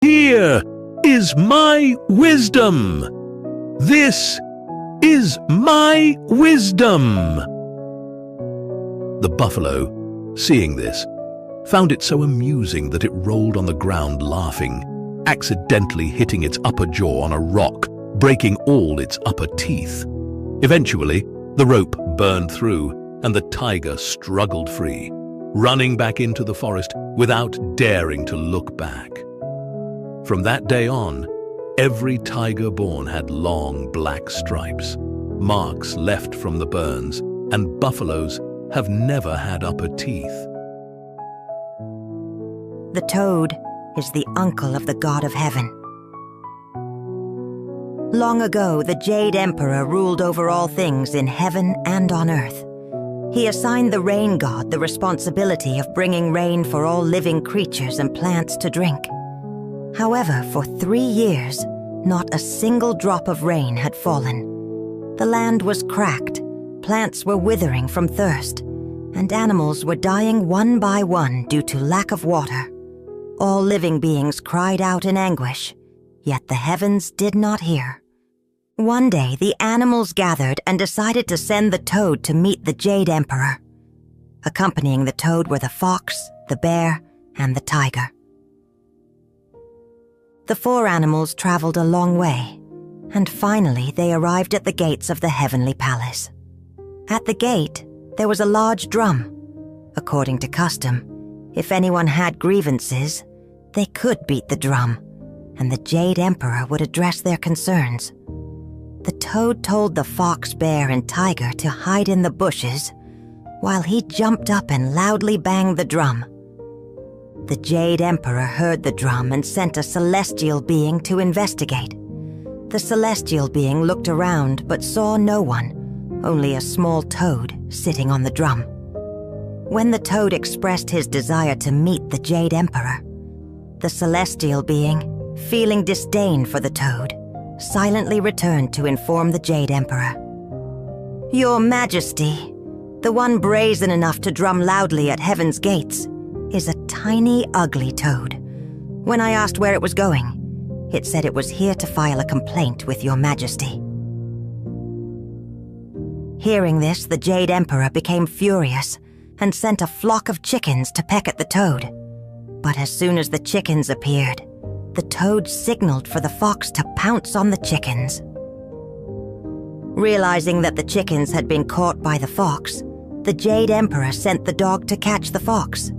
Here is my wisdom. This is my wisdom. The buffalo, seeing this, found it so amusing that it rolled on the ground laughing, accidentally hitting its upper jaw on a rock, breaking all its upper teeth. Eventually, the rope burned through and the tiger struggled free, running back into the forest without daring to look back. From that day on, every tiger born had long black stripes, marks left from the burns, and buffaloes have never had upper teeth. The toad is the uncle of the god of heaven. Long ago, the Jade Emperor ruled over all things in heaven and on earth. He assigned the rain god the responsibility of bringing rain for all living creatures and plants to drink. However, for 3 years, not a single drop of rain had fallen. The land was cracked, plants were withering from thirst, and animals were dying one by one due to lack of water. All living beings cried out in anguish, yet the heavens did not hear. One day, the animals gathered and decided to send the toad to meet the Jade Emperor. Accompanying the toad were the fox, the bear, and the tiger. The 4 animals traveled a long way, and finally they arrived at the gates of the heavenly palace. At the gate, there was a large drum. According to custom, if anyone had grievances, they could beat the drum, and the Jade Emperor would address their concerns. The toad told the fox, bear, and tiger to hide in the bushes, while he jumped up and loudly banged the drum. The Jade Emperor heard the drum and sent a celestial being to investigate. The celestial being looked around but saw no one, only a small toad sitting on the drum. When the toad expressed his desire to meet the Jade Emperor, the celestial being, feeling disdain for the toad, silently returned to inform the Jade Emperor. "Your Majesty, the one brazen enough to drum loudly at heaven's gates, is a tiny, ugly toad. When I asked where it was going, it said it was here to file a complaint with Your Majesty." Hearing this, the Jade Emperor became furious and sent a flock of chickens to peck at the toad. But as soon as the chickens appeared, the toad signaled for the fox to pounce on the chickens. Realizing that the chickens had been caught by the fox, the Jade Emperor sent the dog to catch the fox.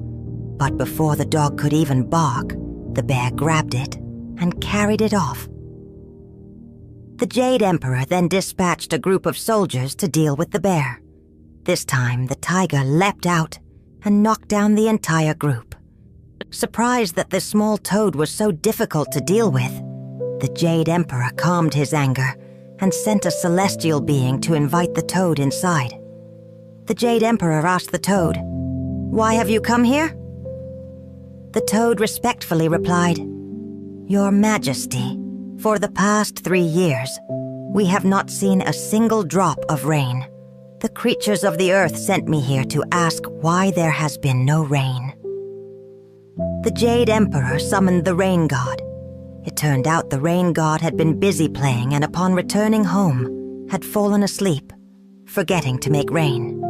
But before the dog could even bark, the bear grabbed it and carried it off. The Jade Emperor then dispatched a group of soldiers to deal with the bear. This time, the tiger leapt out and knocked down the entire group. Surprised that the small toad was so difficult to deal with, the Jade Emperor calmed his anger and sent a celestial being to invite the toad inside. The Jade Emperor asked the toad, "Why have you come here?" The toad respectfully replied, "Your Majesty, for the past 3 years, we have not seen a single drop of rain. The creatures of the earth sent me here to ask why there has been no rain." The Jade Emperor summoned the rain god. It turned out the rain god had been busy playing and upon returning home, had fallen asleep, forgetting to make rain.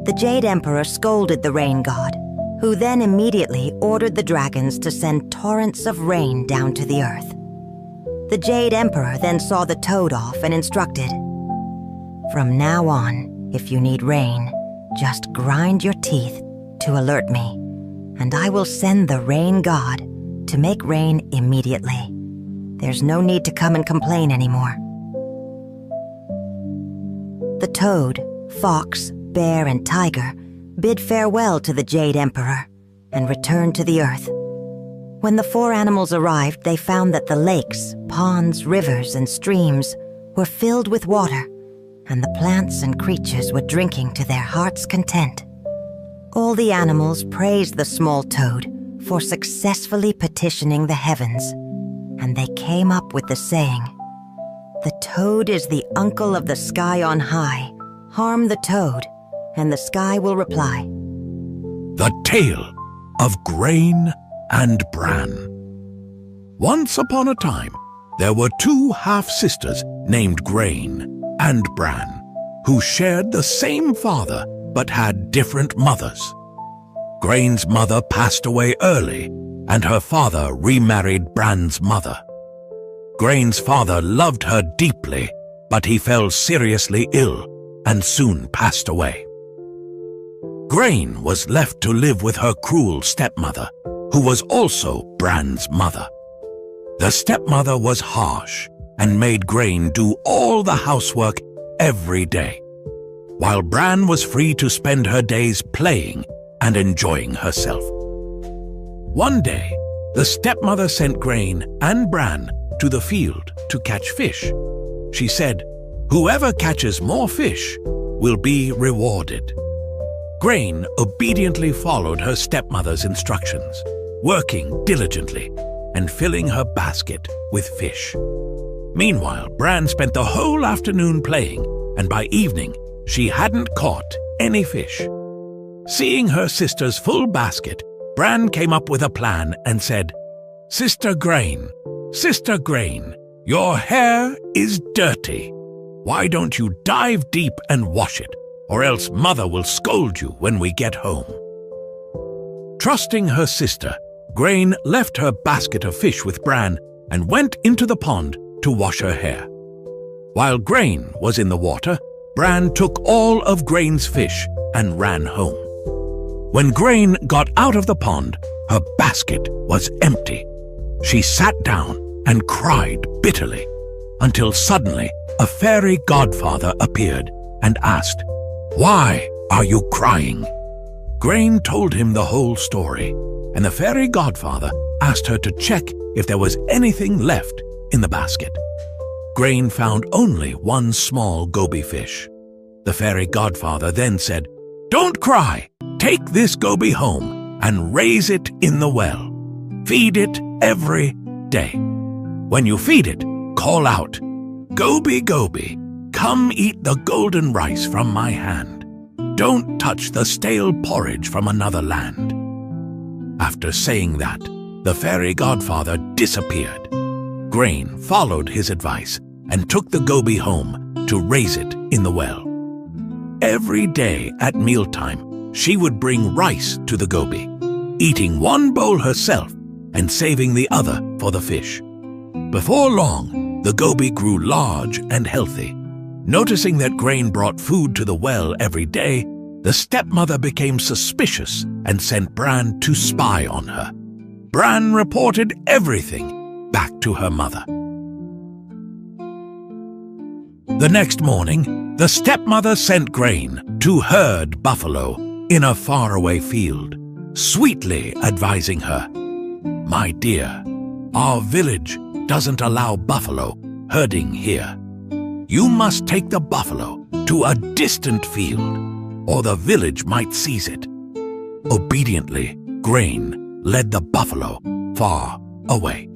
The Jade Emperor scolded the rain god, who then immediately ordered the dragons to send torrents of rain down to the earth. The Jade Emperor then saw the toad off and instructed, "From now on, if you need rain, just grind your teeth to alert me, and I will send the rain god to make rain immediately. There's no need to come and complain anymore." The toad, fox, bear, and tiger bid farewell to the Jade Emperor and returned to the earth. When the 4 animals arrived, they found that the lakes, ponds, rivers, and streams were filled with water, and the plants and creatures were drinking to their heart's content. All the animals praised the small toad for successfully petitioning the heavens, and they came up with the saying, "The toad is the uncle of the sky on high. Harm the toad, and the sky will reply." The tale of grain and Bran. Once upon a time, there were two half-sisters named Grain and Bran, who shared the same father but had different mothers. Grain's mother passed away early, and her father remarried Bran's mother. Grain's father loved her deeply, but he fell seriously ill and soon passed away. Grain was left to live with her cruel stepmother, who was also Bran's mother. The stepmother was harsh and made Grain do all the housework every day, while Bran was free to spend her days playing and enjoying herself. One day, the stepmother sent Grain and Bran to the field to catch fish. She said, "Whoever catches more fish will be rewarded." Grain obediently followed her stepmother's instructions, working diligently and filling her basket with fish. Meanwhile, Bran spent the whole afternoon playing, and by evening, she hadn't caught any fish. Seeing her sister's full basket, Bran came up with a plan and said, Sister Grain, your hair is dirty. Why don't you dive deep and wash it, or else Mother will scold you when we get home." Trusting her sister, Grain left her basket of fish with Bran and went into the pond to wash her hair. While Grain was in the water, Bran took all of Grain's fish and ran home. When Grain got out of the pond, her basket was empty. She sat down and cried bitterly, until suddenly a fairy godfather appeared and asked, "Why are you crying?" Grain told him the whole story, and the fairy godfather asked her to check if there was anything left in the basket. Grain found only one small goby fish. The fairy godfather then said, "Don't cry. Take this goby home and raise it in the well. Feed it every day. When you feed it, call out, 'Goby, Goby, come eat the golden rice from my hand. Don't touch the stale porridge from another land.'" After saying that, the fairy godfather disappeared. Grain followed his advice and took the goby home to raise it in the well. Every day at mealtime, she would bring rice to the goby, eating one bowl herself and saving the other for the fish. Before long, the goby grew large and healthy. Noticing that Grain brought food to the well every day, the stepmother became suspicious and sent Bran to spy on her. Bran reported everything back to her mother. The next morning, the stepmother sent Grain to herd buffalo in a faraway field, sweetly advising her, "My dear, our village doesn't allow buffalo herding here. You must take the buffalo to a distant field, or the village might seize it." Obediently, Grain led the buffalo far away.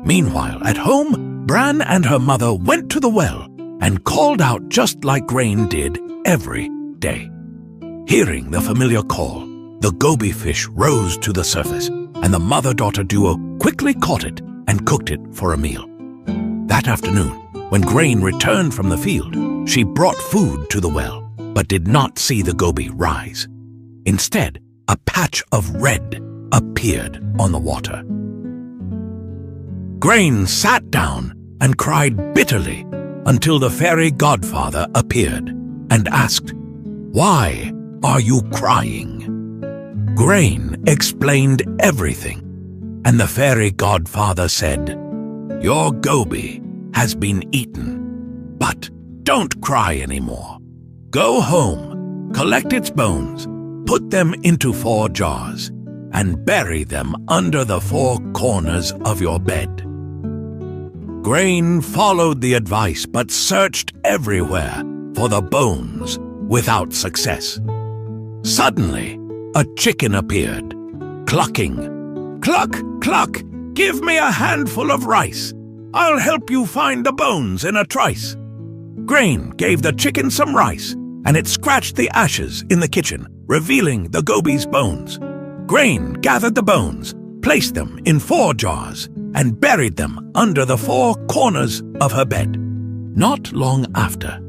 Meanwhile, at home, Bran and her mother went to the well and called out just like Grain did every day. Hearing the familiar call, the goby fish rose to the surface, and the mother-daughter duo quickly caught it and cooked it for a meal. That afternoon, when Grain returned from the field, she brought food to the well, but did not see the goby rise. Instead, a patch of red appeared on the water. Grain sat down and cried bitterly until the fairy godfather appeared and asked, "Why are you crying?" Grain explained everything, and the fairy godfather said, "Your goby has been eaten, but don't cry anymore. Go home, collect its bones, put them into 4 jars, and bury them under the 4 corners of your bed." Grain followed the advice but searched everywhere for the bones without success. Suddenly, a chicken appeared, clucking, "Cluck, cluck, give me a handful of rice. I'll help you find the bones in a trice." Grain gave the chicken some rice, and it scratched the ashes in the kitchen, revealing the goby's bones. Grain gathered the bones, placed them in 4 jars and buried them under the 4 corners of her bed. Not long after,